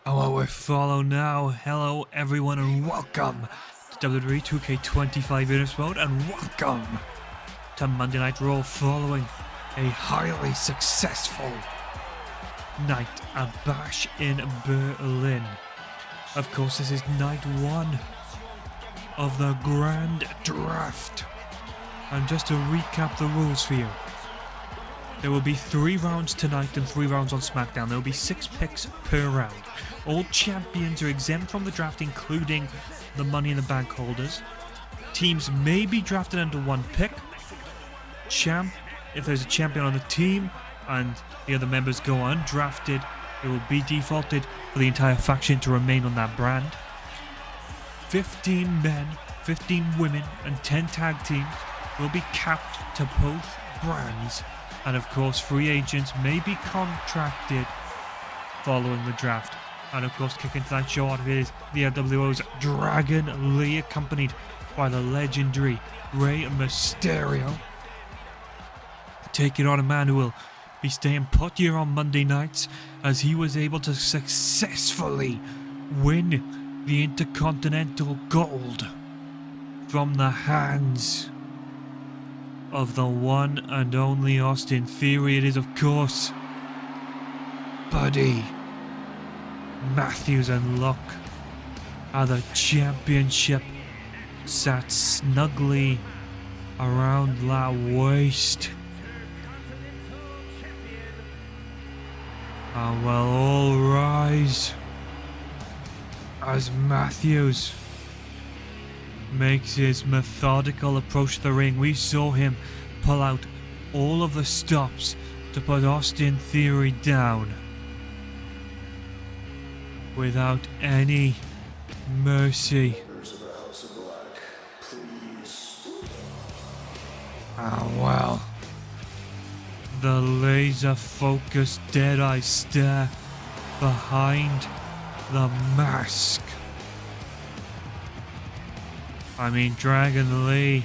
Oh, we follow now. Hello, everyone, and welcome to WWE 2K25 Inner Mode, and welcome to Monday Night Raw following a highly successful night at Bash in Berlin. Of course, this is night one of the Grand Draft. And just to recap the rules for you, there will be 3 rounds tonight and 3 rounds on SmackDown. There will be 6 picks per round. All champions are exempt from the draft, including the Money in the Bank holders. Teams may be drafted under 1 pick. If there's a champion on the team and the other members go undrafted, it will be defaulted for the entire faction to remain on that brand. 15 men, 15 women, and 10 tag teams will be capped to both brands. And of course, free agents may be contracted following the draft. And of course, kicking tonight's show off is the NWO's Dragon Lee, accompanied by the legendary Rey Mysterio, taking on a man who will be staying put here on Monday nights, as he was able to successfully win the Intercontinental Gold from the hands of the one and only Austin Theory. It is, of course, Buddy Matthews, and look how the championship sat snugly around that waist. And well, all rise as Matthews makes his methodical approach to the ring. We saw him pull out all of the stops to put Austin Theory down without any mercy. Ah, well, the laser-focused dead-eye stare behind the mask. I mean, Dragon Lee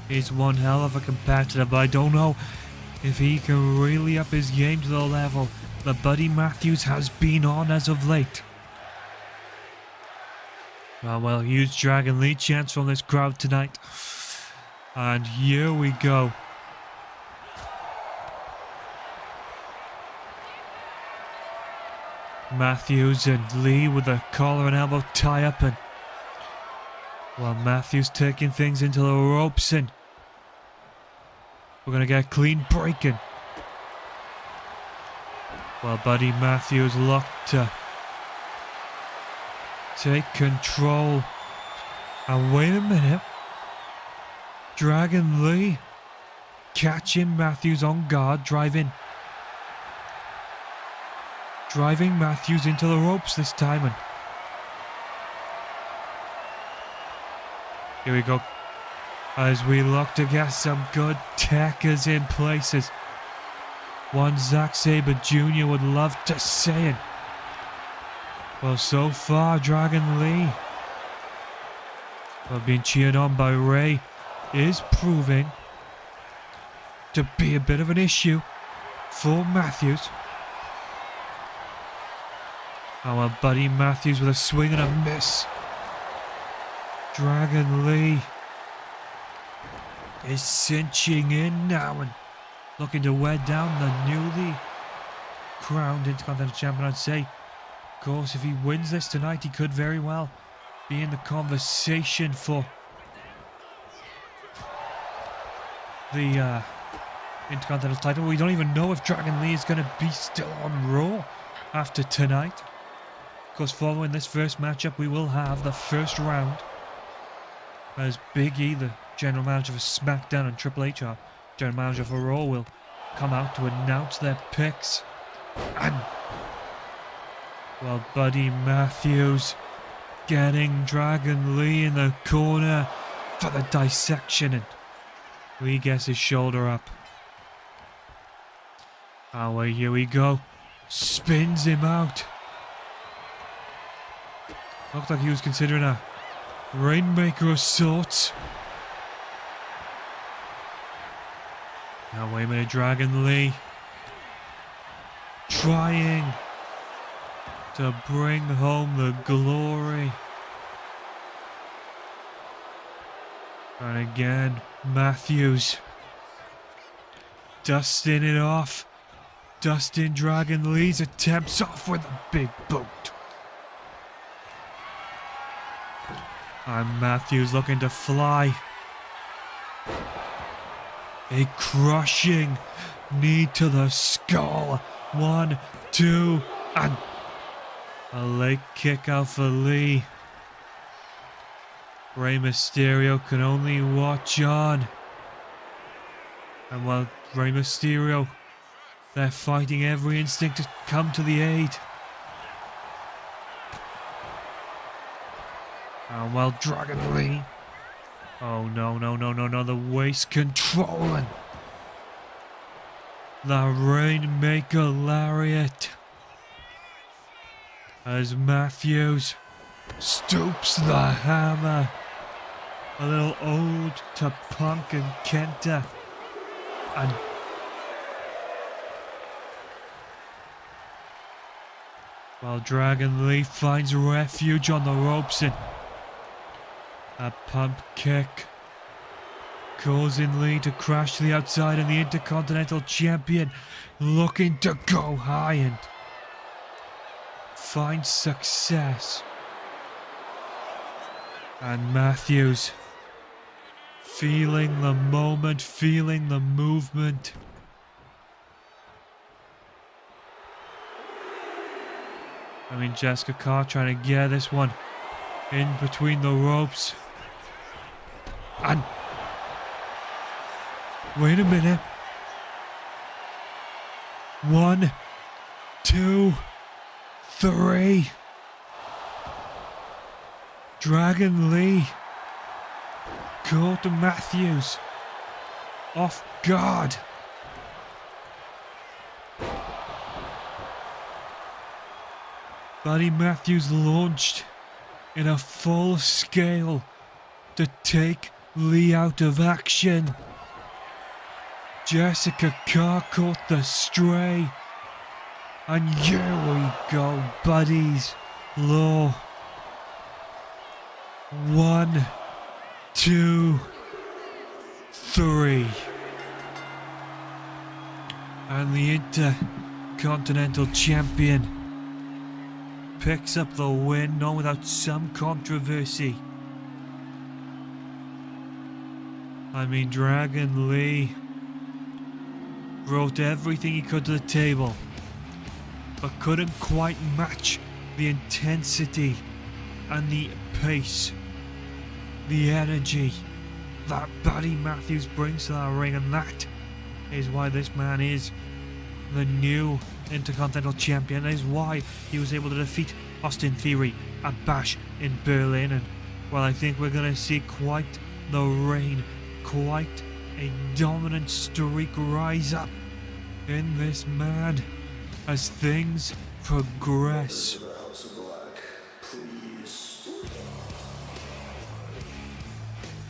is one hell of a competitor, but I don't know if he can really up his game to the level that Buddy Matthews has been on as of late. Well, huge Dragon Lee chants from this crowd tonight. And here we go. Matthews and Lee with a collar and elbow tie-up, and well, Matthews taking things into the ropes, and we're going to get clean breaking. Well, Buddy Matthews looked to take control. And wait a minute. Dragon Lee catching Matthews on guard, driving Matthews into the ropes this time. And here we go, as we look to get some good techers in places. One Zack Sabre Jr. would love to say it. Well, so far, Dragon Lee, well, being cheered on by Rey, is proving to be a bit of an issue for Matthews. Our Buddy Matthews with a swing and a miss. Dragon Lee is cinching in now and looking to wear down the newly crowned Intercontinental Champion. I'd say, of course, if he wins this tonight, he could very well be in the conversation for the Intercontinental title. We don't even know if Dragon Lee is going to be still on Raw after tonight. Of course, following this first matchup, we will have the first round, as Big E, the general manager for SmackDown, and Triple H, our general manager for Raw, will come out to announce their picks. And well, Buddy Matthews getting Dragon Lee in the corner for the dissection, and Lee gets his shoulder up. Oh, well, here we go. Spins him out. Looked like he was considering a rainmaker of sorts. Now, wait a minute, Dragon Lee trying to bring home the glory. And again, Matthews dusting it off. Dustin Dragon Lee's attempts off with a big boot. And Matthews looking to fly. A crushing knee to the skull. 1, 2, and a leg kick out for Lee. Rey Mysterio can only watch on. And while Rey Mysterio, they're fighting every instinct to come to the aid. And while Dragon Lee, oh no, the waist controlling. The Rainmaker Lariat. As Matthews stoops the hammer. A little ode to Punk and Kenta. And while Dragon Lee finds refuge on the ropes and a pump kick, causing Lee to crash to the outside, and the Intercontinental Champion looking to go high and find success. And Matthews feeling the moment, feeling the movement. I mean, Jessica Carr trying to get this one in between the ropes. And wait a minute. 1, 2, 3. Dragon Lee caught Matthews off guard. Buddy Matthews launched in a full scale to take Lee out of action. Jessica Carr caught the stray. And here we go, buddies. Law. 1, 2, 3. And the Intercontinental Champion picks up the win, not without some controversy. I mean, Dragon Lee brought everything he could to the table, but couldn't quite match the intensity and the pace, the energy that Buddy Matthews brings to that ring, and that is why this man is the new Intercontinental Champion. That is why he was able to defeat Austin Theory at Bash in Berlin. And well, I think we're going to see quite the reign, quite a dominant streak rise up in this man as things progress.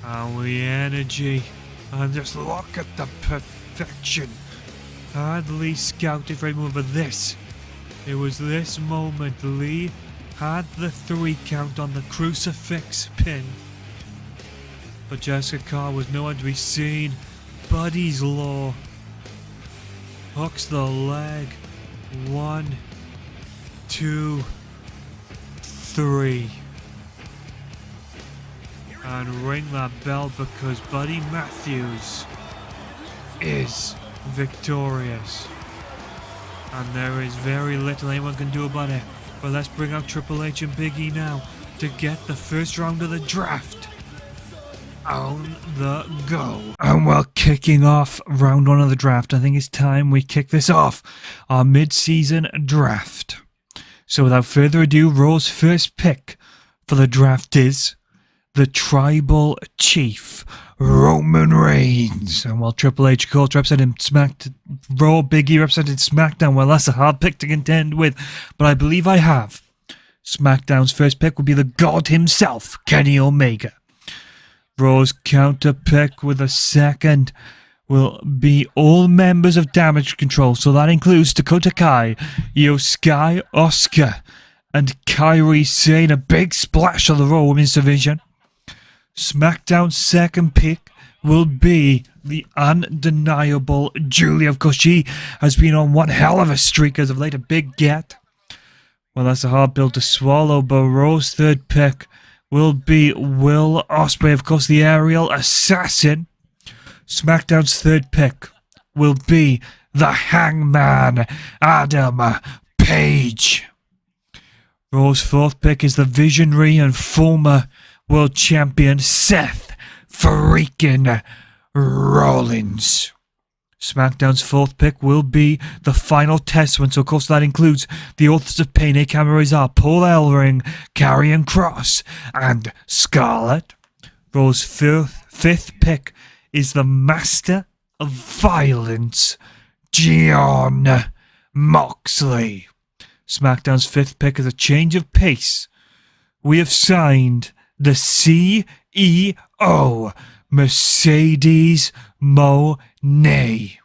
And the energy, and just look at the perfection. Had Lee scouted for a move, but it was this moment. Lee had the 3 count on the crucifix pin, but Jessica Carr was nowhere to be seen. Buddy's Law hooks the leg. 1, 2, 3. And ring that bell, because Buddy Matthews is victorious. And there is very little anyone can do about it. But let's bring out Triple H and Big E now to get the first round of the draft on the go. And while kicking off round 1 of the draft, I think it's time we kick this off, our mid-season draft. So without further ado, Raw's first pick for the draft is the Tribal Chief, Roman Reigns. And while Triple H, of course, represented Raw, Big E represented SmackDown, well, that's a hard pick to contend with, but I believe I have. SmackDown's first pick would be the God himself, Kenny Omega. Raw's counter pick with a second will be all members of Damage Control, so that includes Dakota Kai, Io Sky, Asuka, and Kairi Sane, a big splash on the Raw Women's Division. SmackDown's second pick will be the undeniable Julia. Of course, she has been on one hell of a streak as of late, a big get. Well, that's a hard pill to swallow, but Raw's third pick will be Will Ospreay, of course, the aerial assassin. SmackDown's third pick will be the Hangman, Adam Page. Raw's fourth pick is the visionary and former world champion Seth freaking Rollins. SmackDown's fourth pick will be the final testament, so of course that includes the authors of Pain, Cameron, Paul Ellering, Karrion Kross, and Scarlett. Raw's fifth pick is the master of violence, Jon Moxley. SmackDown's fifth pick is a change of pace. We have signed the CEO, Mercedes Moné.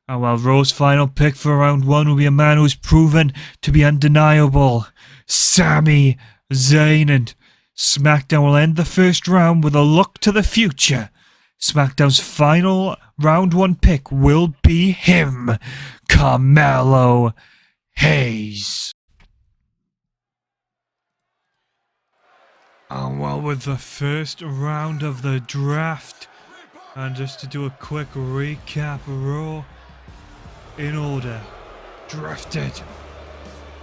And while Raw's final pick for round one will be a man who is proven to be undeniable, Sami Zayn. And SmackDown will end the first round with a look to the future. SmackDown's final round one pick will be him, Carmelo Hayes. And well, with the first round of the draft, and just to do a quick recap, Raw in order: drafted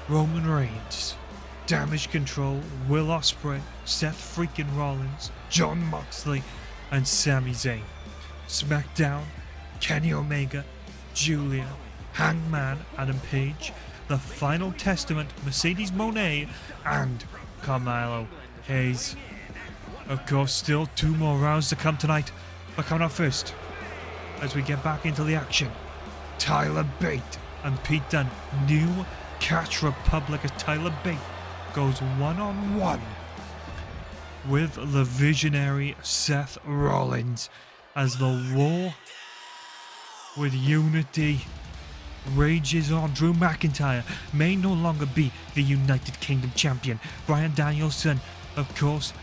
Roman Reigns, Damage Control, Will Ospreay, Seth freaking Rollins, Jon Moxley, and Sami Zayn. SmackDown: Kenny Omega, Julia, Hangman, Adam Page, The Final Testament, Mercedes Moné, and Carmelo Hayes. Of course, still two more rounds to come tonight, but coming up first, as we get back into the action, Tyler Bate and Pete Dunne. New Catch Republic as Tyler Bate goes one-on-one with the visionary Seth Rollins, as the war with unity rages on. Drew McIntyre may no longer be the United Kingdom champion. Bryan Danielson, of course,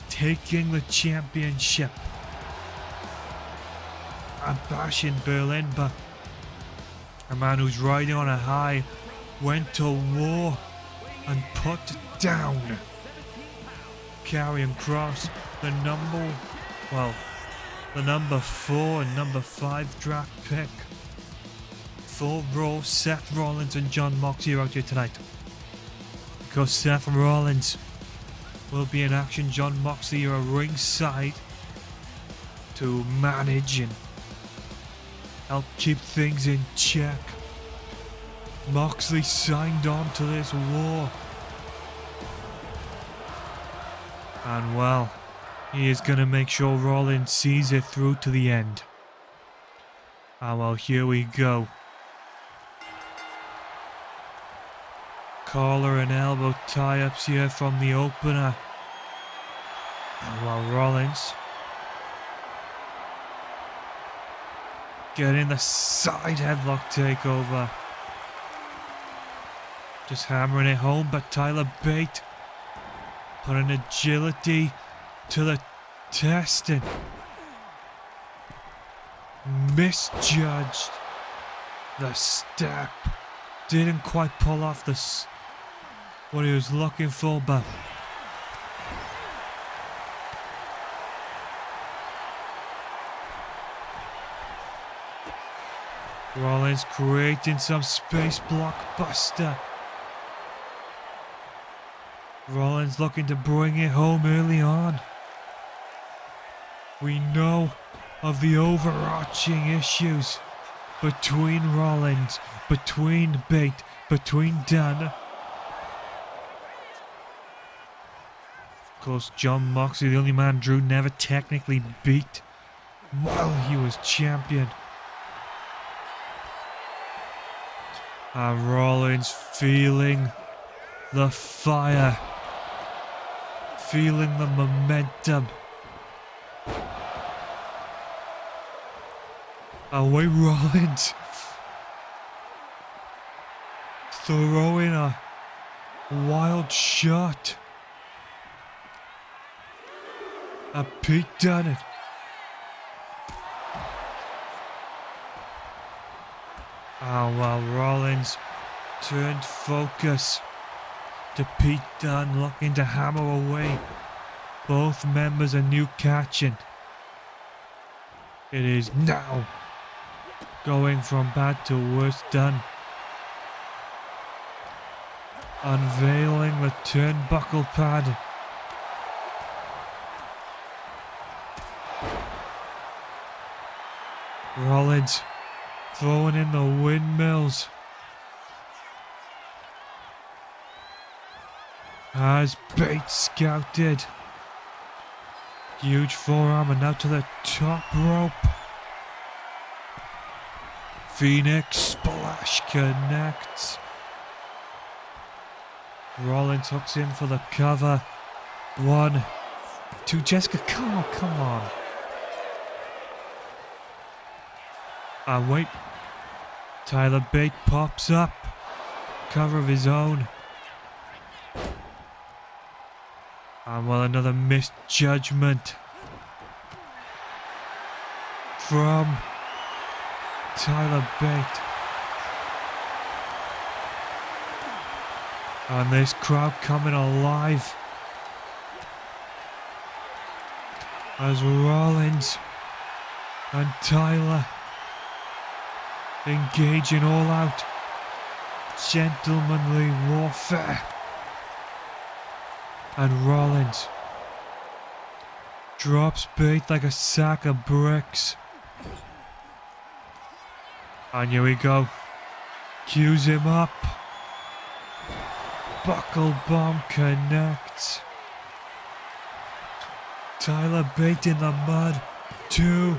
taking the championship and Bash in Berlin, but a man who's riding on a high went to war and put down Karrion Kross, the number 4 and number 5 draft pick for Raw. Seth Rollins and Jon Moxley are out here tonight, because Seth Rollins will be in action. Jon Moxley are ringside to manage and help keep things in check. Moxley signed on to this war, and well, he is going to make sure Rollins sees it through to the end. And well, here we go. Collar and elbow tie-ups here from the opener. And while Rollins getting the side headlock takeover, just hammering it home, but Tyler Bate putting agility to the test and misjudged the step. Didn't quite pull off what he was looking for, but Rollins creating some space blockbuster. Rollins looking to bring it home early on. We know of the overarching issues between Rollins, between Bate, between Dunne. Of course, Jon Moxley, the only man Drew never technically beat while he was champion. And Rollins feeling the fire, feeling the momentum. Away Rollins, throwing a Wild shot. Pete done it. Oh well, Rollins turned focus to Pete Dunne, looking to hammer away both members of New Catching. It is now going from bad to worse done. Unveiling the turnbuckle pad. Rollins throwing in the windmills. As Bate scouted. Huge forearm and now to the top rope. Phoenix splash connects. Rollins hooks in for the cover. 1, 2, Jessica, come on. And wait. Tyler Bate pops up. Cover of his own. And well, another misjudgment from Tyler Bate. And this crowd coming alive as Rollins and Tyler engage in all-out gentlemanly warfare. And Rollins drops Bate like a sack of bricks. And here we go. Cues him up. Buckle bomb connects. Tyler Bate in the mud. 2.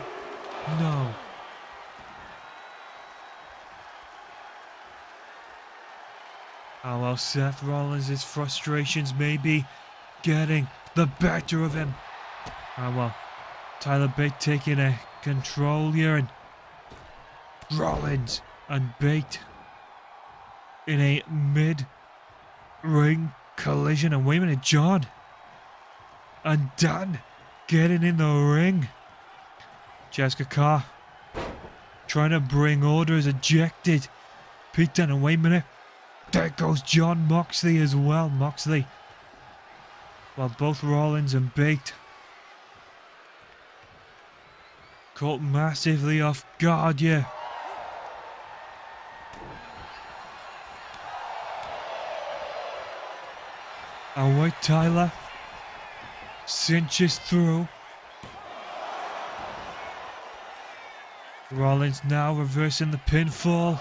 No. Oh well, Seth Rollins' frustrations may be getting the better of him. Oh well, Tyler Bate taking a control here, and Rollins and Bate in a mid-ring collision. And wait a minute, John and Dan getting in the ring. Jessica Carr trying to bring order is ejected. Pete Dunne, and wait a minute. There goes John Moxley as well. Moxley. While both Rollins and Bate caught massively off guard, yeah. And wait, Tyler cinches through. Rollins now reversing the pinfall.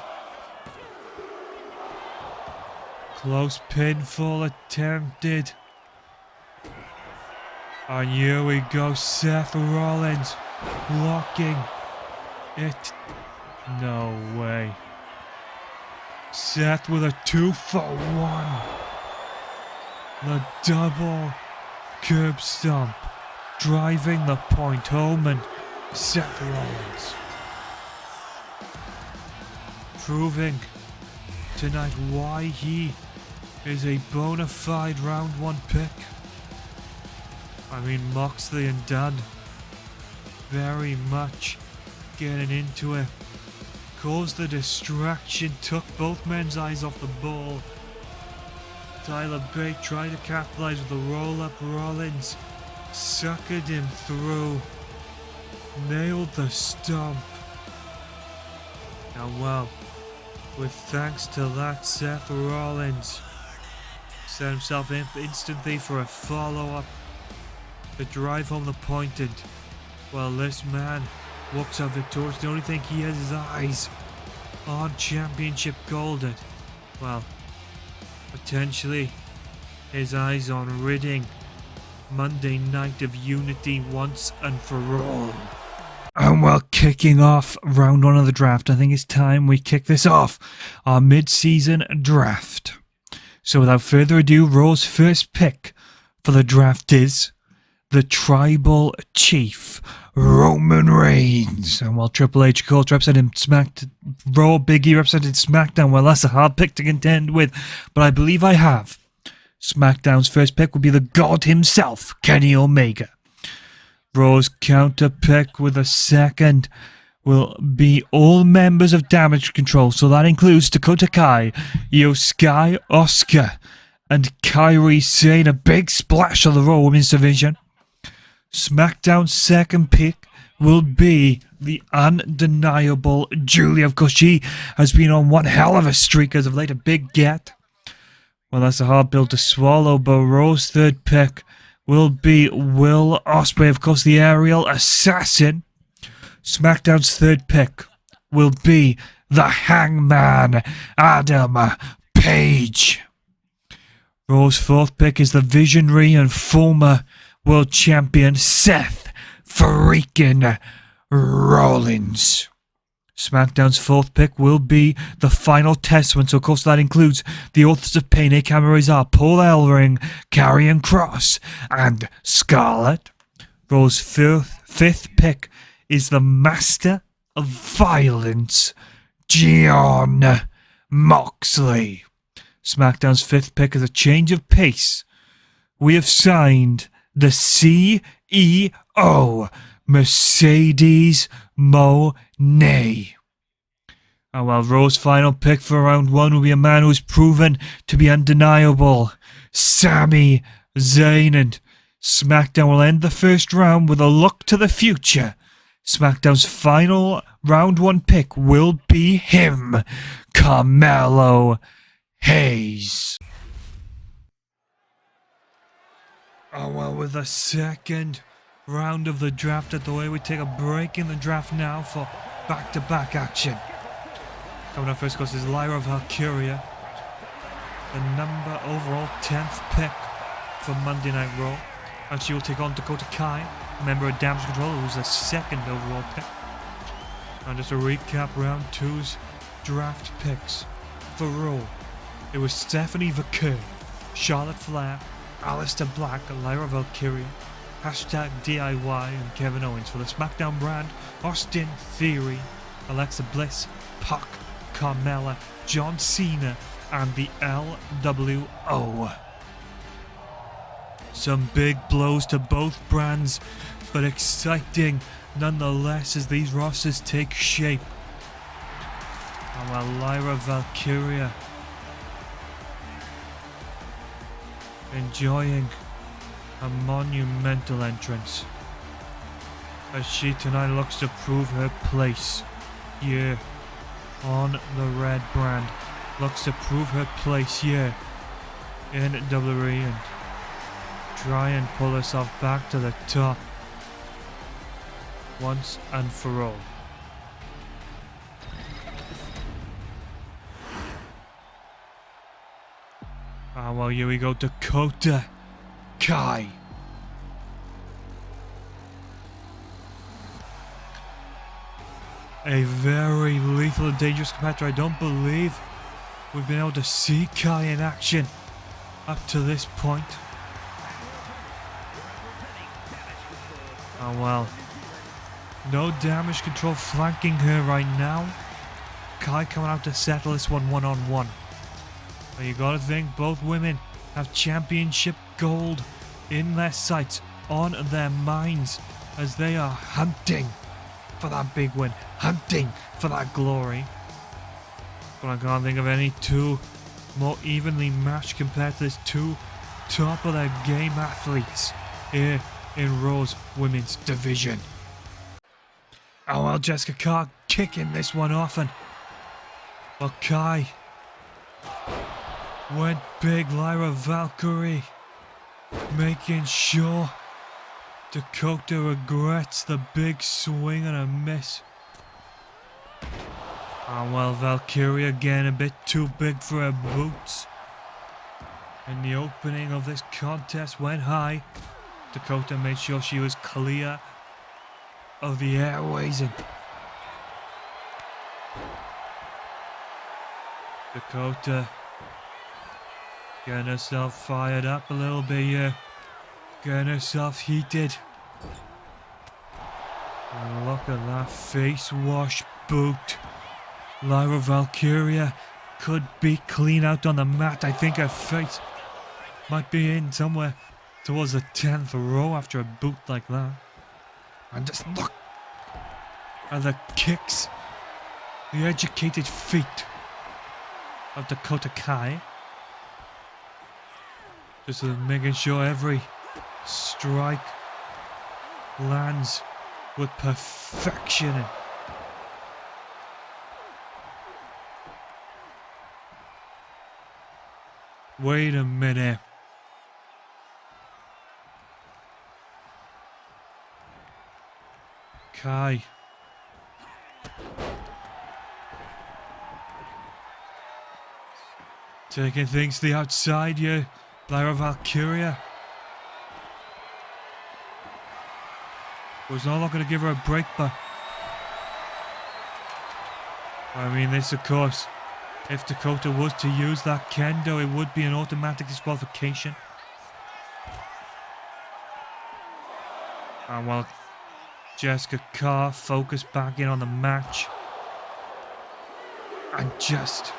Close pinfall attempted. And here we go, Seth Rollins blocking it. No way. Seth with a 2-for-1. The double curb stomp, driving the point home, and Seth Rollins proving tonight why he is a bona fide round 1 pick. I mean, Moxley and Dunn very much getting into it. Caused the distraction, took both men's eyes off the ball. Tyler Bate tried to capitalize with a roll-up. Rollins suckered him through. Nailed the stomp. Now, well, with thanks to that, Seth Rollins set himself in instantly for a follow-up to drive home the point, and well, this man walks out victorious. The only thing he has his eyes on championship gold, and well, potentially his eyes on ridding Monday Night of Unity once and for all. And well, kicking off round 1 of the draft, I think it's time we kick this off, our mid-season draft. So without further ado, Raw's first pick for the draft is the Tribal Chief, Roman Reigns. And while Triple H, of course, represented Raw, Big E represented SmackDown, well, that's a hard pick to contend with, but I believe I have SmackDown's first pick will be the God himself, Kenny Omega. Raw's counter pick with a second will be all members of Damage Control, so that includes Dakota Kai, Io Sky, Asuka, and Kairi Sane. A big splash of the Raw Women's Division. SmackDown's second pick will be the undeniable Julia. Of course, she has been on one hell of a streak as of late, a big get. Well, that's a hard pill to swallow, but Raw's third pick will be Will Ospreay, of course, the aerial assassin. SmackDown's third pick will be the Hangman, Adam Page. Raw's fourth pick is the visionary and former world champion, Seth freaking Rollins. SmackDown's fourth pick will be the final testament, so of course that includes the Authors of Pain, Akam Rezar, Paul Ellering, Karrion Kross, and Scarlett. Raw's fifth pick is the Master of Violence, Jon Moxley. SmackDown's fifth pick is a change of pace. We have signed the CEO, Mercedes Moné. And while Raw's final pick for round one will be a man who's proven to be undeniable, Sami Zayn. And SmackDown will end the first round with a look to the future. SmackDown's final round one pick will be him, Carmelo Hayes. Oh, well, with the second round of the draft at the way, we take a break in the draft now for back-to-back action. Coming up first, of course, is Lyra Valkyria, the number overall 10th pick for Monday Night Raw, and she will take on Dakota Kai, a member of Damage Control, who's the second overall pick. And just to recap round two's draft picks for Raw, it was Stephanie Vaquer, Charlotte Flair, Aleister Black, Lyra Valkyria, #DIY, and Kevin Owens. For the SmackDown brand, Austin Theory, Alexa Bliss, Pac, Carmella, John Cena, and the LWO. Some big blows to both brands, but exciting nonetheless as these rosters take shape. And while Lyra Valkyria enjoying a monumental entrance, as she tonight looks to prove her place here on the red brand, looks to prove her place here in WWE and try and pull herself back to the top once and for all. Ah, well, here we go, Dakota Kai. A very lethal and dangerous competitor. I don't believe we've been able to see Kai in action up to this point. Oh well. No Damage Control flanking her right now. Kai coming out to settle this one-on-one. But you gotta think both women have championship gold in their sights, on their minds, as they are hunting for that big win, hunting for that glory. But I can't think of any two more evenly matched compared to this two top of their game athletes here in Raw's women's division. Oh well, Jessica Carr kicking this one off, and well, Kai went big. Lyra Valkyrie making sure Dakota regrets the big swing and a miss. And well, Valkyrie again a bit too big for her boots. And the opening of this contest went high. Dakota made sure she was clear of the airways, and Dakota getting herself fired up a little bit here, getting herself heated. And look at that face wash boot. Lyra Valkyria could be clean out on the mat. I think her face might be in somewhere towards the 10th row after a boot like that. And just look at the kicks, the educated feet of Dakota Kai. Just making sure every strike lands with perfection. Wait a minute. Kai. Taking things to the outside here. Lyra Valkyria. Was not going to give her a break, but I mean, this of course, if Dakota was to use that kendo, it would be an automatic disqualification. And while Jessica Carr focused back in on the match and just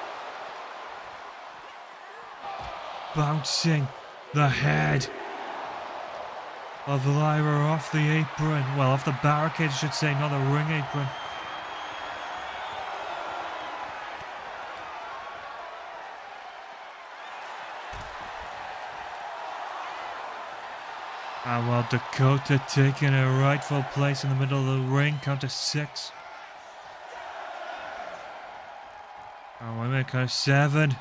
bouncing the head of Lyra off the apron. Well, off the barricade, I should say, not the ring apron. And while Dakota taking her rightful place in the middle of the ring, count to 6. And wait a minute, count to 7.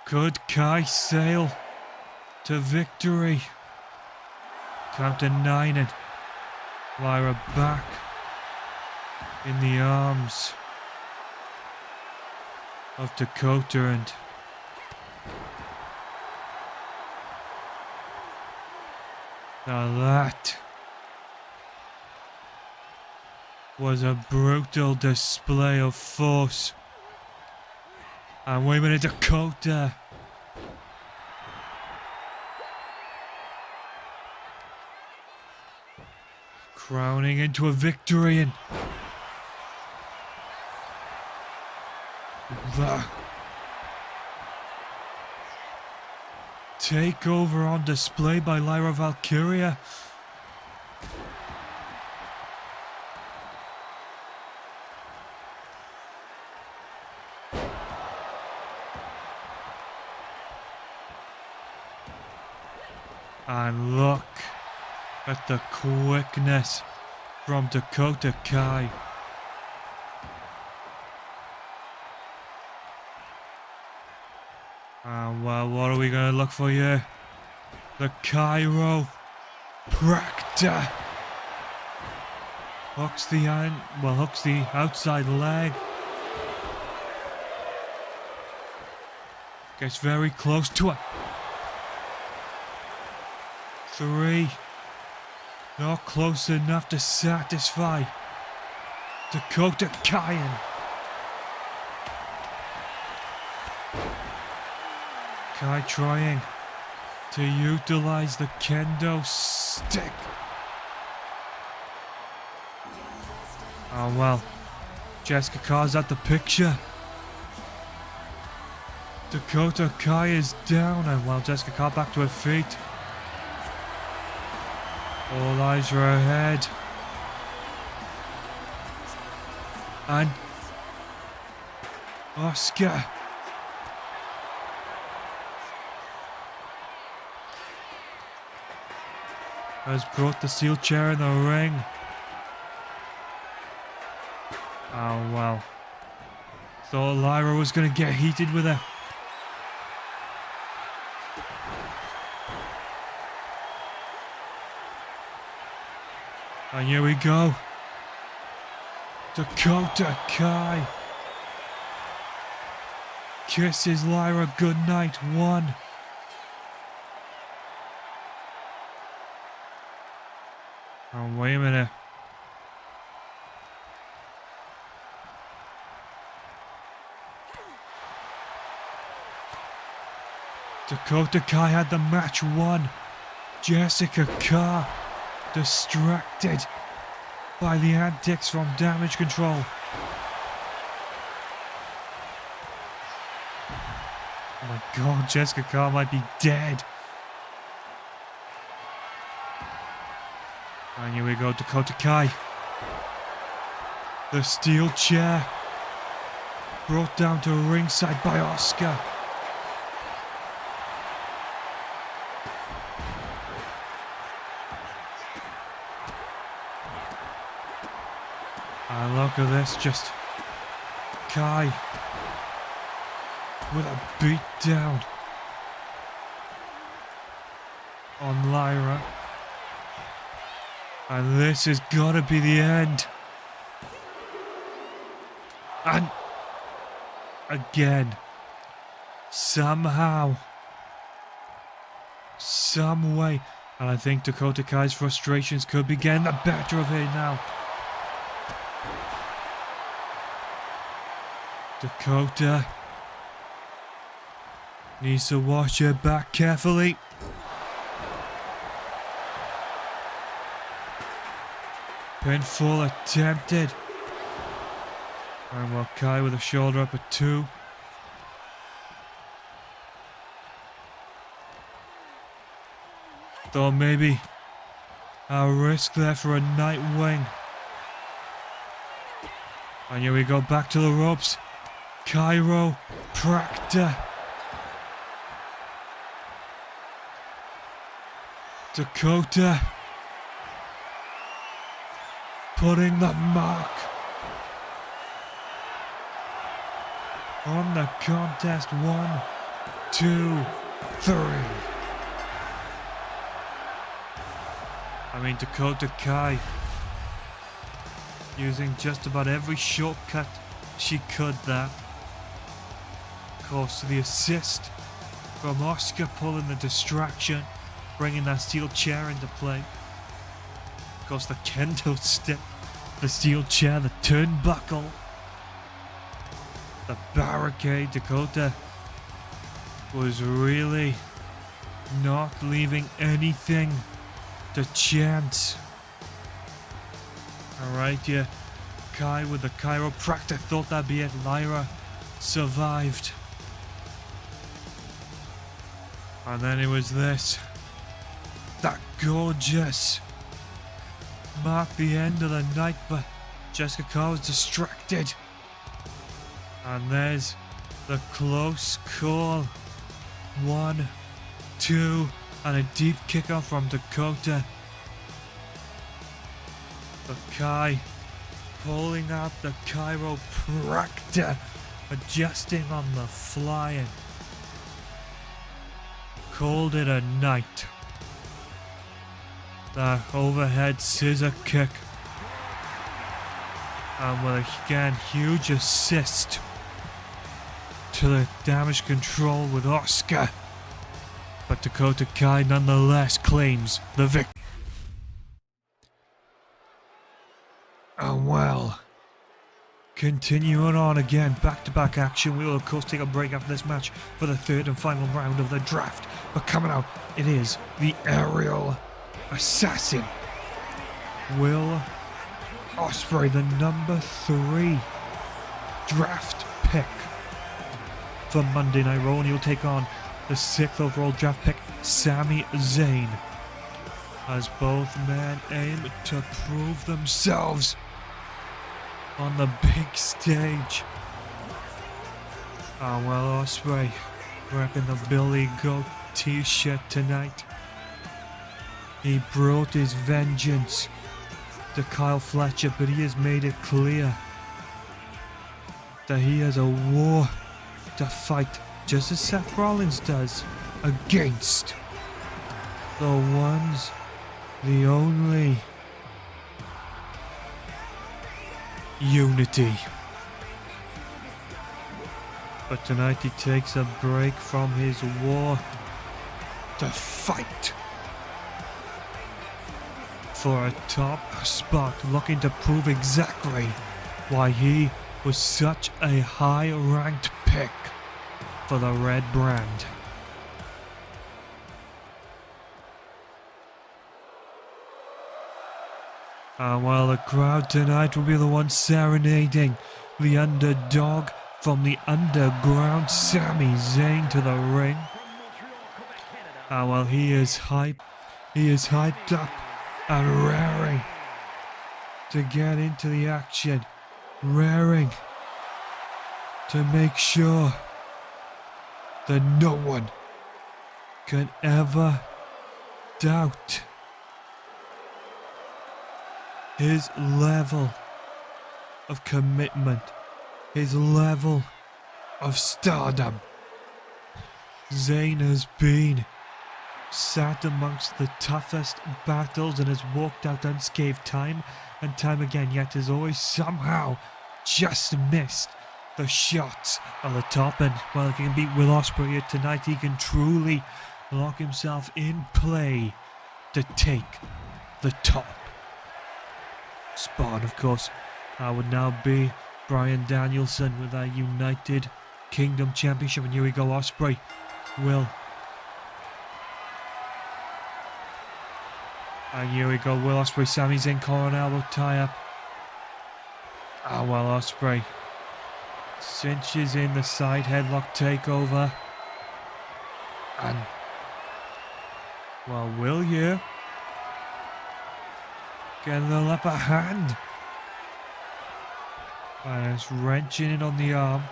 Could Kai sail to victory? Count to 9 and Lyra back in the arms of Dakota, and now that was a brutal display of force. And wait a minute, Dakota. Crowning into a victory, and the takeover on display by Lyra Valkyria. And look at the quickness from Dakota Kai. And well, what are we going to look for here? The Cairo Practa. Hooks the outside leg. Gets very close to it. 3. Not close enough to satisfy Dakota Kai. Kai trying to utilize the kendo stick. Oh well, Jessica Carr's at the picture. Dakota Kai is down, and while Jessica Carr back to her feet. All eyes are ahead. And Oscar has brought the steel chair in the ring. Oh well. Thought Lyra was going to get heated with her. And here we go. Dakota Kai kisses Lyra goodnight. 1. Oh, wait a minute. Dakota Kai had the match won. Jessica Carr distracted by the antics from Damage Control. Oh my god, Jessica Carr might be dead. And here we go, Dakota Kai. The steel chair. Brought down to ringside by Asuka. And look at this, just Kai with a beat down on Lyra. And this has got to be the end. And again, somehow, some way, and I think Dakota Kai's frustrations could be getting the better of it now. Dakota needs to watch her back carefully. Pinfall attempted. And well, Kai with a shoulder up at 2. Thought maybe a risk there for a Nightwing. And here we go, back to the ropes. Chiropractor. Dakota putting the mark on the contest. 1, 2, 3. I mean, Dakota Kai using just about every shortcut she could there. Of course, the assist from Asuka pulling the distraction, bringing that steel chair into play. Of course, the kendo stick, the steel chair, the turnbuckle, the barricade. Dakota was really not leaving anything to chance. Alright, yeah. Kai with the chiropractor, thought that'd be it. Lyra survived. And then it was this. That gorgeous marked the end of the night, but Jessica Carr was distracted. And there's the close call. 1, 2, and a deep kick out from Dakota. But Kai pulling out the chiropractor, adjusting on the fly, and called it a night. The overhead scissor kick. And with again, huge assist to the damage control with Asuka. But Dakota Kai nonetheless claims the victory. And well, continuing on again, back-to-back action. We will of course take a break after this match for the third and final round of the draft. But coming out, it is the Aerial Assassin, Will Ospreay, the number 3 draft pick for Monday Night Raw, and he'll take on the 6th overall draft pick, Sami Zayn, as both men aim to prove themselves on the big stage. Well, Ospreay repping the Billy Goat t-shirt tonight. He brought his vengeance to Kyle Fletcher, but he has made it clear that he has a war to fight, just as Seth Rollins does, against the ones, the only Unity. But tonight he takes a break from his war to fight for a top spot, looking to prove exactly why he was such a high-ranked pick for the Red Brand. And while the crowd tonight will be the one serenading the underdog from the underground Sami Zayn to the ring. And well, he is hyped. He is hyped up and raring to get into the action. Raring to make sure that no one can ever doubt his level of commitment, his level of stardom. Zayn has been sat amongst the toughest battles and has walked out unscathed time and time again, yet has always somehow just missed the shots at the top. And well, if he can beat Will Ospreay here tonight, he can truly lock himself in play to take the top spot. Of course, that would now be Bryan Danielson with that United Kingdom Championship. And here we go, Ospreay will. And here we go, Will Ospreay, Sami Zayn, collar and elbow tie-up. Ah, well, Ospreay cinches in the side headlock takeover. And, well, Will here getting a little upper hand. And it's wrenching it on the arm.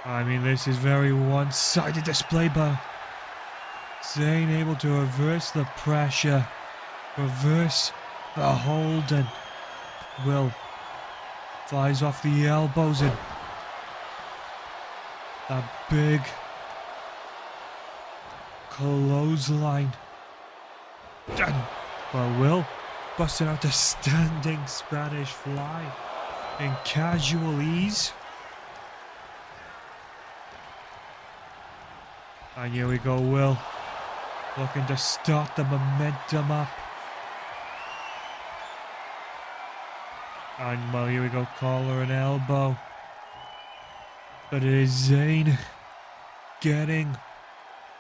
I mean, this is very one-sided display, but Zayn able to reverse the pressure, reverse the hold, and Will flies off the elbows and that big clothesline. And, well, Will busting out a standing Spanish fly in casual ease. And here we go, Will looking to start the momentum up. And well, here we go, collar and elbow. But it is Zayn getting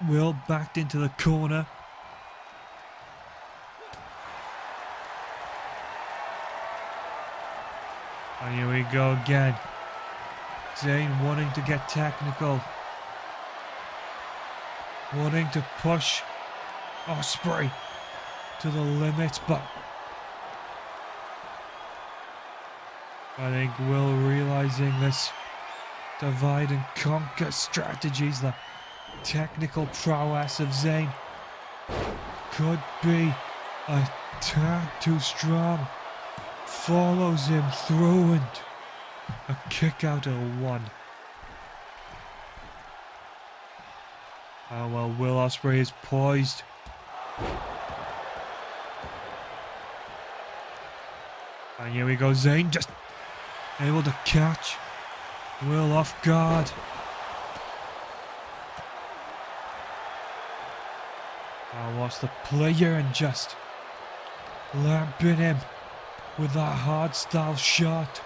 Will backed into the corner. And here we go again. Zayn wanting to get technical. Wanting to push Ospreay to the limit, but I think Will realizing this divide and conquer strategies, the technical prowess of Zayn could be a tad too strong. Follows him through and a kick out at one. Oh well, Will Ospreay is poised. And here we go, Zayn just able to catch Will off guard. Oh, what's the player and just lamping him with that hard style shot.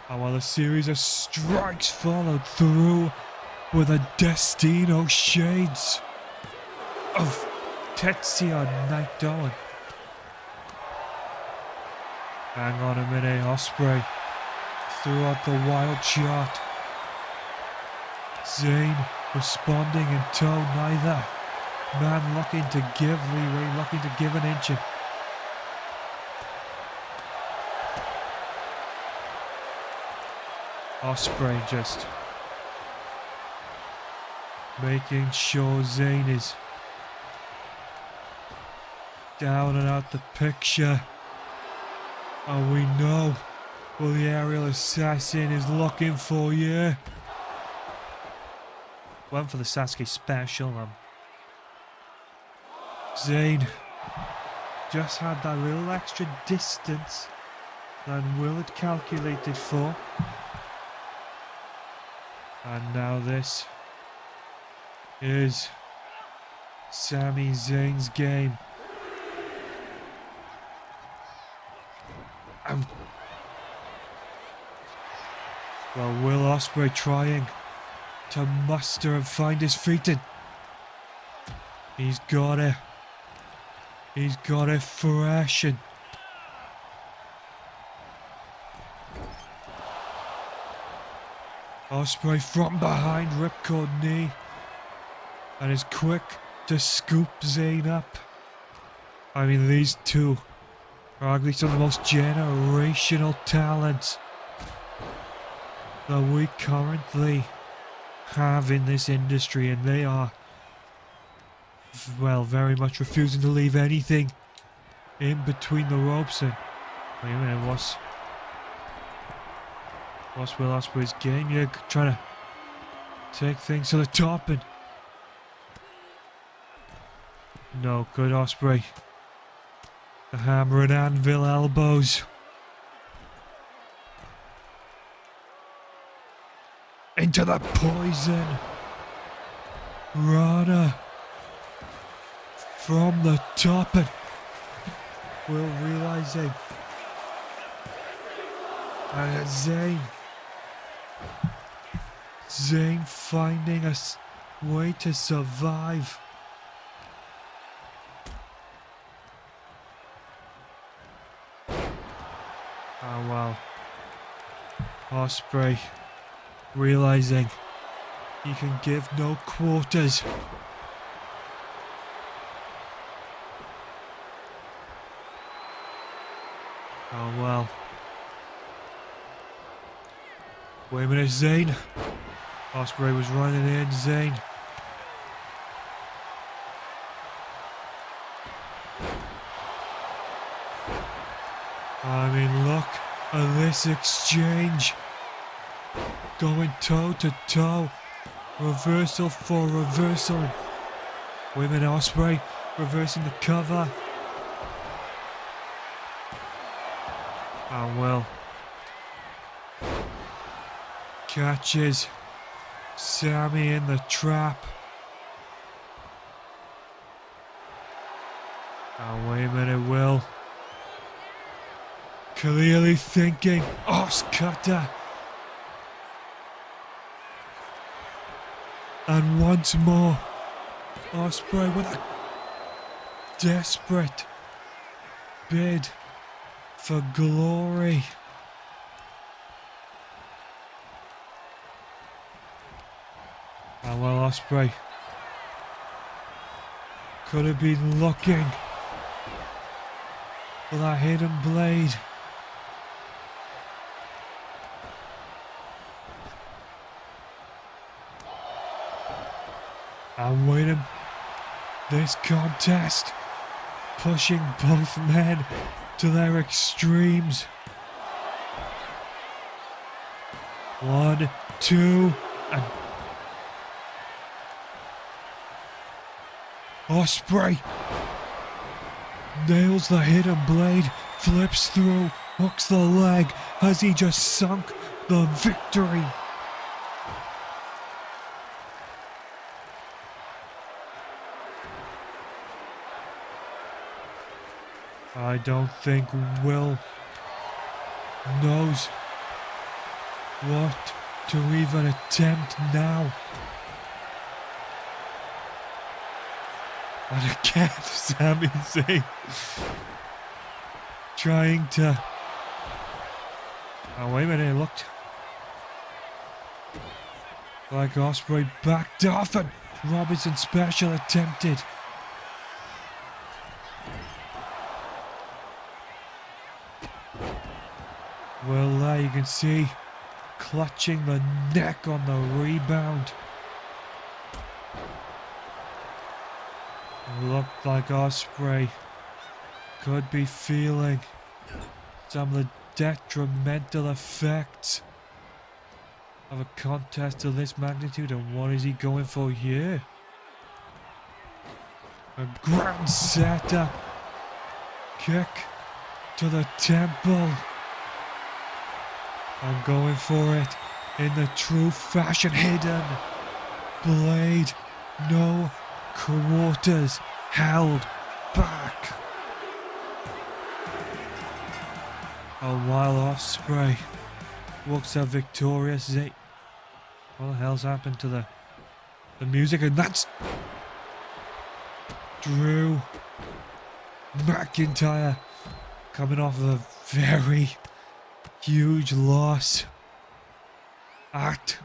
Oh well, a series of strikes followed through with a Destino shades of Tetsuya Naito. Hang on a minute, Ospreay threw out the wild shot. Zayn responding in tow, neither man looking to give leeway, looking to give an inch. Ospreay just making sure Zayn is down and out the picture. And we know what the aerial assassin is looking for, yeah. Went for the Sasuke special. Zayn just had that little extra distance than Will had calculated for. And now this is Sami Zayn's game. Well, Will Ospreay trying to muster and find his feet, and he's got it fresh, and Ospreay from behind, ripcord knee. And is quick to scoop Zayn up. I mean, these two are arguably some of the most generational talents that we currently have in this industry, and they are, well, very much refusing to leave anything in between the ropes. And wait a minute, what's Will Ospreay's game? You're trying to take things to the top, and no good. Ospreay, the hammer and anvil elbows into the poison Rana from the top, and Will realizing, and Zayn finding a way to survive. Oh wow. Ospreay realizing he can give no quarters. Oh well. Wait a minute, Zayn. Ospreay was running in, Zayn. I mean, look at this exchange. Going toe to toe. Reversal for reversal. Wait a minute, Ospreay reversing the cover. Oh well. Catches Sammy in the trap. Oh, wait a minute, Will. Clearly thinking, Oscutter. And once more, Ospreay with a desperate bid for glory. Oh well, Ospreay could have been looking for that hidden blade. And waiting this contest, pushing both men to their extremes. 1, 2, and Ospreay nails the hidden blade, flips through, hooks the leg. Has he just sunk the victory? I don't think Will knows what to even attempt now. And again, Sami Zayn trying to... Oh, wait a minute, it looked like Ospreay backed off and Robinson special attempted. Well, there you can see clutching the neck on the rebound. Looked like Ospreay could be feeling some of the detrimental effects of a contest of this magnitude. And what is he going for here? A ground setup kick to the temple. I'm going for it in the true fashion. Hidden blade, no quarters, held back. Oh, while Ospreay walks out victorious, what the hell's happened to the music? And that's Drew McIntyre coming off of a very huge loss at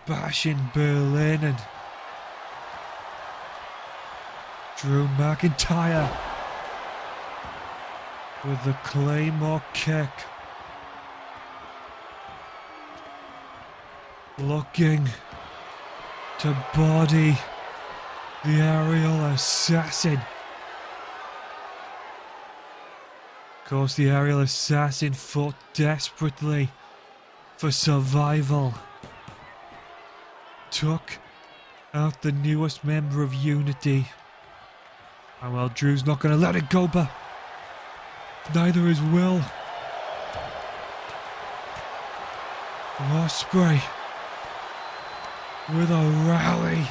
bashing Berlin and Drew McIntyre with the Claymore kick. Looking to body the aerial assassin. Of course, the aerial assassin fought desperately for survival. Took out the newest member of Unity. And well, Drew's not going to let it go, but neither is Will. Ospreay with a rally.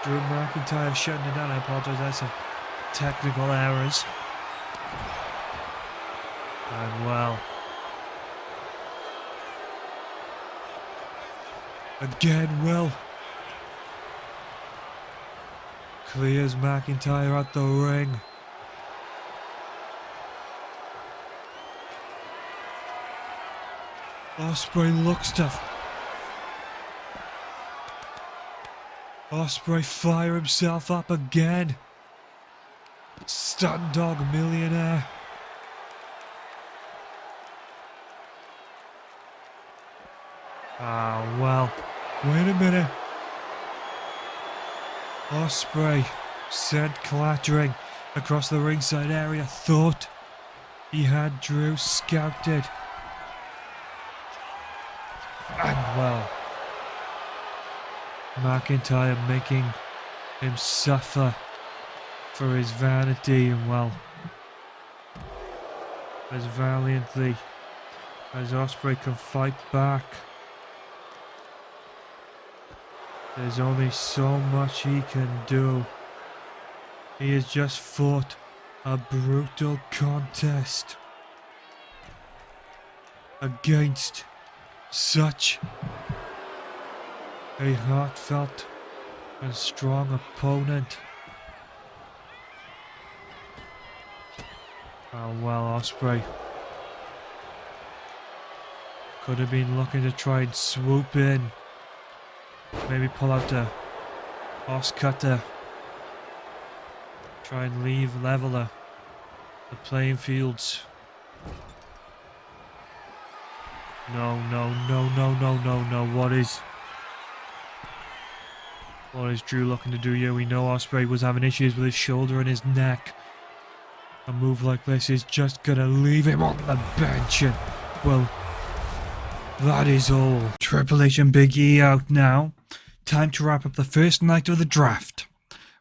Drew McIntyre shutting it down. I apologise, that's some technical errors. And well, again Will clears McIntyre out the ring. Ospreay looks to Ospreay fire himself up again. Stun Dog Millionaire. Ah, well, wait a minute. Ospreay sent clattering across the ringside area. Thought he had Drew scouted. And well, McIntyre making him suffer for his vanity, and well, as valiantly as Ospreay can fight back, there's only so much he can do. He has just fought a brutal contest against such a heartfelt and strong opponent. Oh well, Ospreay could have been looking to try and swoop in. Maybe pull out the Oscutter. Try and level the playing fields. No. What is Drew looking to do here? We know Ospreay was having issues with his shoulder and his neck. A move like this is just gonna leave him on the bench, and well, that is all. Triple H and Big E out now. Time to wrap up the first night of the draft.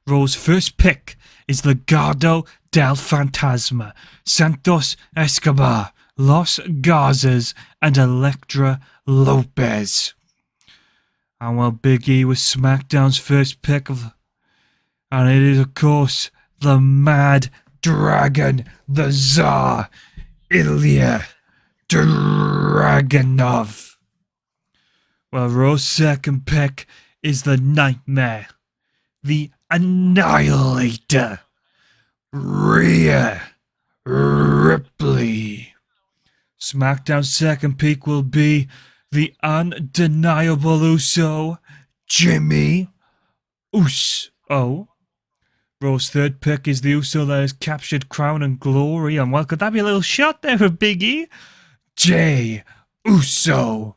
Raw's first pick is Legado del Fantasma, Santos Escobar, Los Garzas, and Elektra Lopez. And well, Big E was SmackDown's first pick and it is of course the Mad Dragon, the Tsar, Ilya Dragunov. Well, Raw's second pick is the Nightmare, the Annihilator, Rhea Ripley. SmackDown's second pick will be the undeniable Uso, Jimmy Uso. Raw's third pick is the Uso that has captured Crown and Glory, and well, could that be a little shot there for Big E? Jey Uso.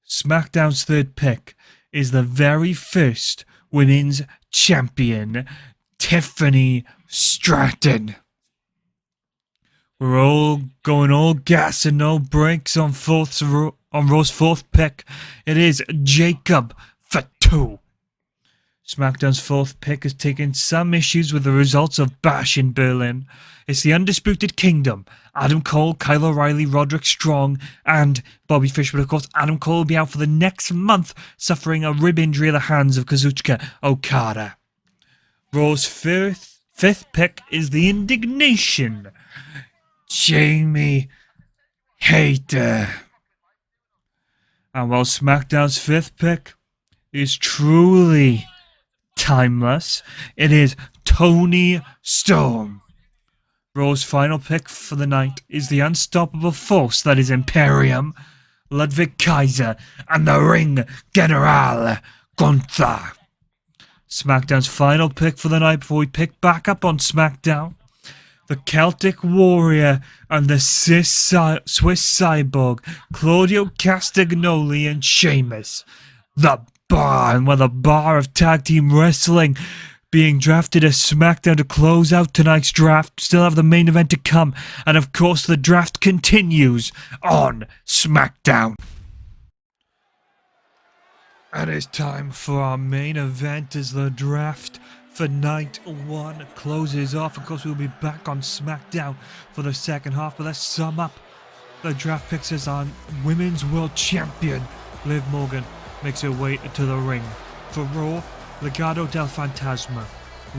SmackDown's third pick is the very first women's champion, Tiffany Stratton. We're all going all gas and no brakes on Raw's fourth pick. It is Jacob Fatu. SmackDown's fourth pick has taken some issues with the results of Bash in Berlin. It's the Undisputed Kingdom. Adam Cole, Kyle O'Reilly, Roderick Strong, and Bobby Fish. But of course, Adam Cole will be out for the next month, suffering a rib injury at the hands of Kazuchika Okada. Raw's fifth pick is the Indignation, Jamie Hayter. And while SmackDown's fifth pick is truly timeless, it is Tony Storm. Raw's final pick for the night is the unstoppable force that is Imperium, Ludwig Kaiser, and the Ring General Gunther. SmackDown's final pick for the night before we pick back up on SmackDown. The Celtic Warrior and the Swiss Cyborg, Claudio Castagnoli and Sheamus. The Bar, and with the Bar of Tag Team Wrestling being drafted as SmackDown to close out tonight's draft. Still have the main event to come, and of course the draft continues on SmackDown. And it's time for our main event as the draft for night one closes off. Of course, we'll be back on SmackDown for the second half, but let's sum up the draft picks as on Women's World Champion Liv Morgan makes her way to the ring. For Raw, Legado del Fantasma,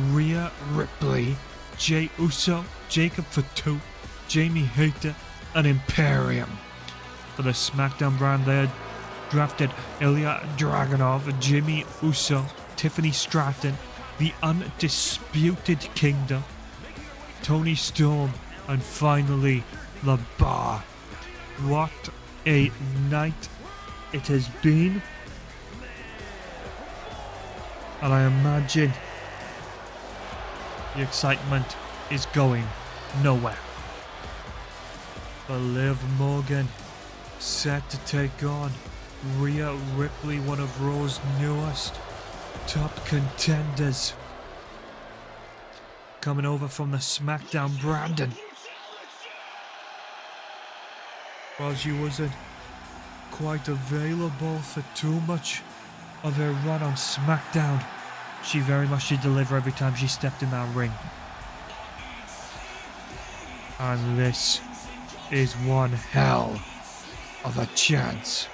Rhea Ripley, Jey Uso, Jacob Fatu, Jamie Hayter, and Imperium. For the SmackDown brand, they had drafted Ilya Dragunov, Jimmy Uso, Tiffany Stratton, The Undisputed Kingdom, Tony Storm, and finally, The Bar. What a night it has been. And I imagine the excitement is going nowhere. But Liv Morgan set to take on Rhea Ripley, one of Raw's newest top contenders. Coming over from the SmackDown Brandon. While she wasn't quite available for too much of her run on SmackDown, she very much did deliver every time she stepped in that ring. And this is one hell of a chance.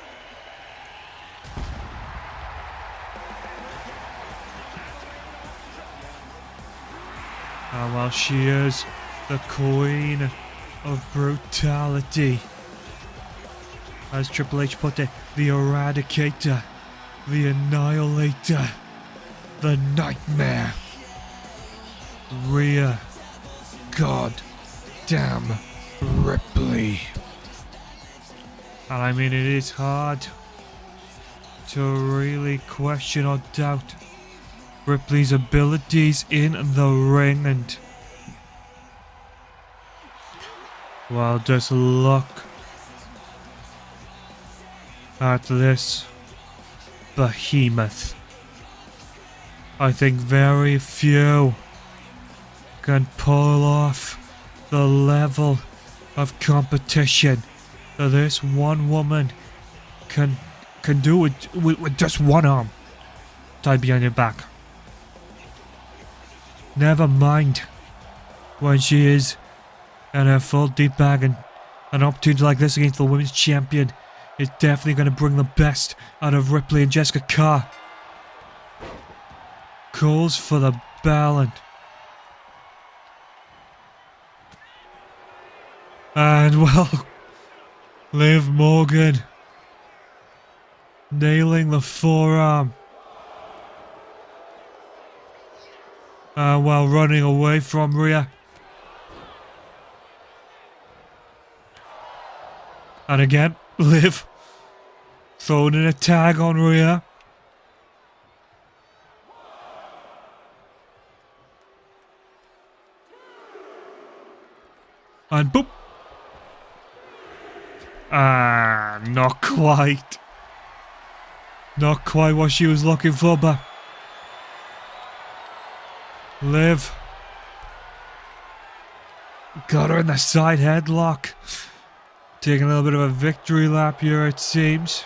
And while she is the queen of brutality, as Triple H put it, the Eradicator, the Annihilator, the Nightmare, Rhea goddamn Ripley. And I mean, it is hard to really question or doubt Ripley's abilities in the ring, and well, just look at this behemoth. I think very few can pull off the level of competition that this one woman can do with just one arm tied behind her back. Never mind when she is in her full deep bag, and an opportunity like this against the women's champion is definitely going to bring the best out of Ripley. And Jessica Carr calls for the bell, and well, Liv Morgan nailing the forearm while running away from Rhea. And again, Liv throwing in a tag on Rhea. And boop. Not quite. Not quite what she was looking for, but Liv got her in the side headlock. Taking a little bit of a victory lap here, it seems.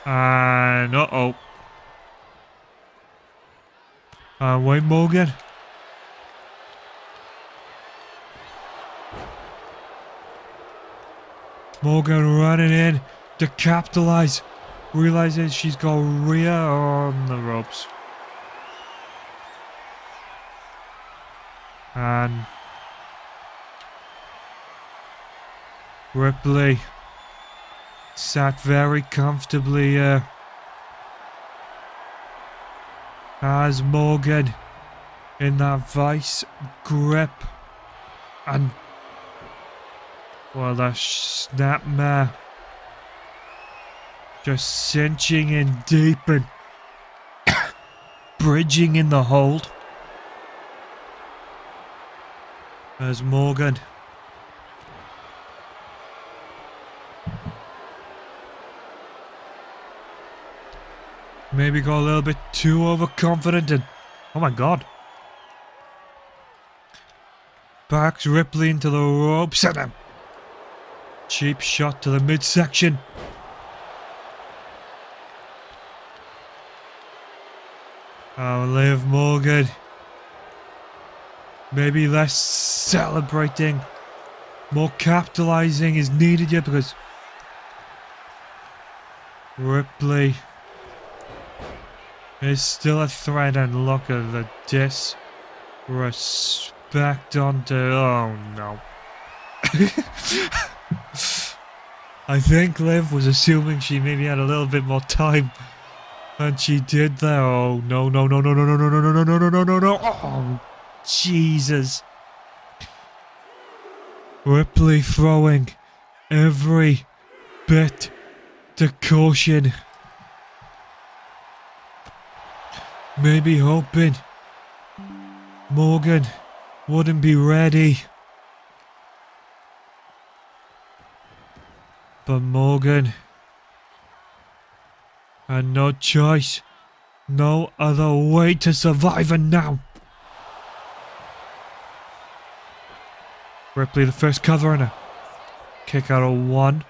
And uh-oh. Wait, Morgan. Morgan running in to capitalize. Realizes she's got Rhea on the ropes. And Ripley sat very comfortably here. As Morgan in that vice grip. And Well, the snapmare just cinching in deep and bridging in the hold. There's Morgan. Maybe got a little bit too overconfident and... Oh my god. Backs Ripley into the ropes and a cheap shot to the midsection. Oh, Liv Morgan. Maybe less celebrating. More capitalizing is needed here because Ripley is still a threat, and look at the disrespect onto... Oh no. I think Liv was assuming she maybe had a little bit more time than she did there. Oh no no no no no no no no no no no no no no. Oh Jesus. Ripley throwing every bit to caution. Maybe hoping Morgan wouldn't be ready. But Morgan had no choice. No other way to survive, and now Ripley the first cover and a kick out of one.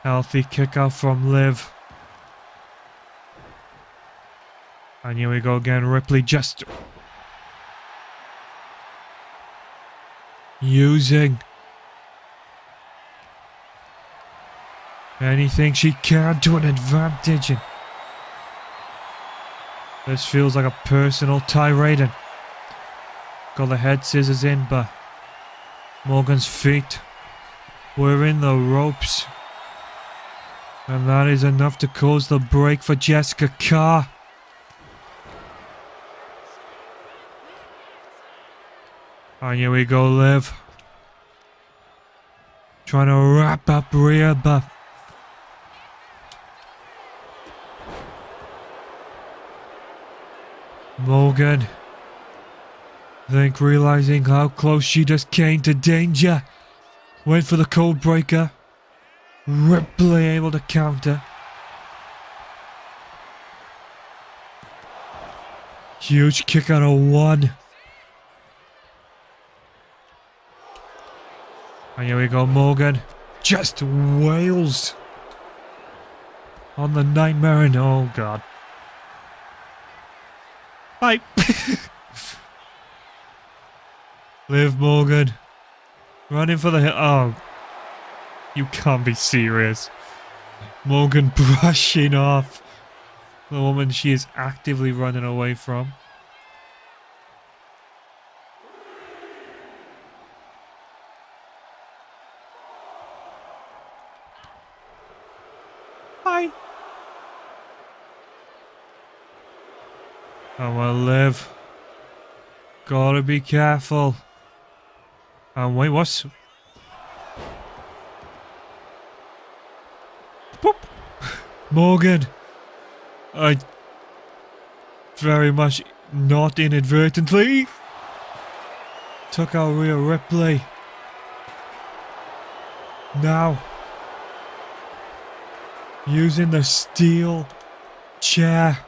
Healthy kick out from Liv. And here we go again, Ripley just using anything she can to an advantage. And this feels like a personal tirade, and got the head scissors in, but Morgan's feet were in the ropes. And that is enough to cause the break for Jessica Carr. And here we go, Liv. Trying to wrap up Rhea, but Morgan, I think realizing how close she just came to danger, went for the code breaker. Ripley able to counter. Huge kick out of one. And here we go, Morgan just wails on the Nightmare, and oh god. Hi. Liv Morgan running for the hit. Oh, you can't be serious. Morgan brushing off the woman she is actively running away from. Hi. Oh well, Liv. Gotta be careful. And wait, what's... Boop. Morgan. I very much not inadvertently took out Rhea Ripley. Now using the steel chair.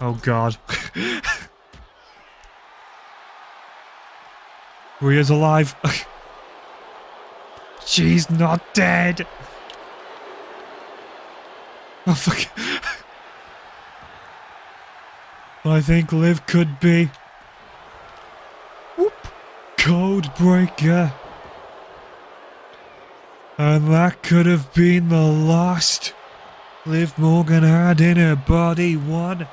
Oh god. Rhea's alive. She's not dead. Oh fuck. I think Liv could be. Whoop. Code breaker. And that could have been the last Liv Morgan had in her body. 1,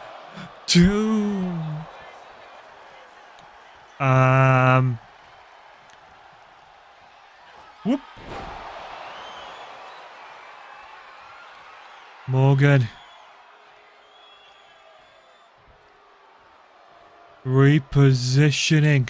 2. Whoop. Morgan repositioning